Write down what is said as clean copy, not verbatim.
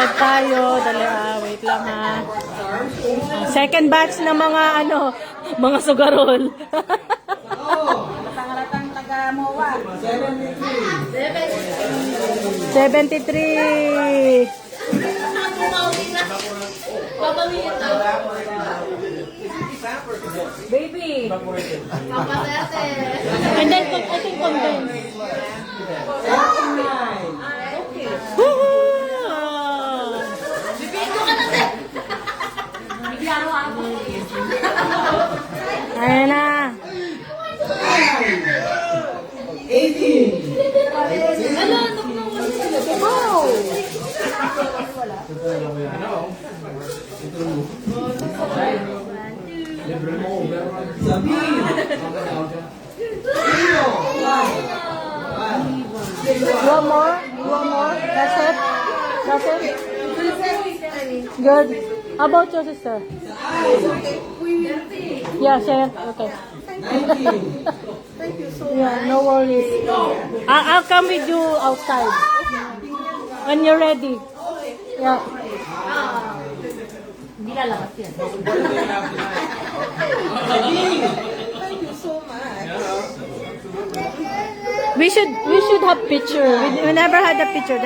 Mag-live tayo. Dali, wait lang ha. Second batch ng mga mga sugarol. Tangaratang taga-MOA. 73. Baby. And then, I think condensed. Okay. Ayan na. 18. Wow! Sabihin. One more? One more? That's it? That's it? Good. How about your sister? Yeah, Sharon. Okay. 19. Yeah, no worries. I'll come with you outside. When you're ready. Yeah. Hindi lalabas yan. We should have picture. We never had a picture.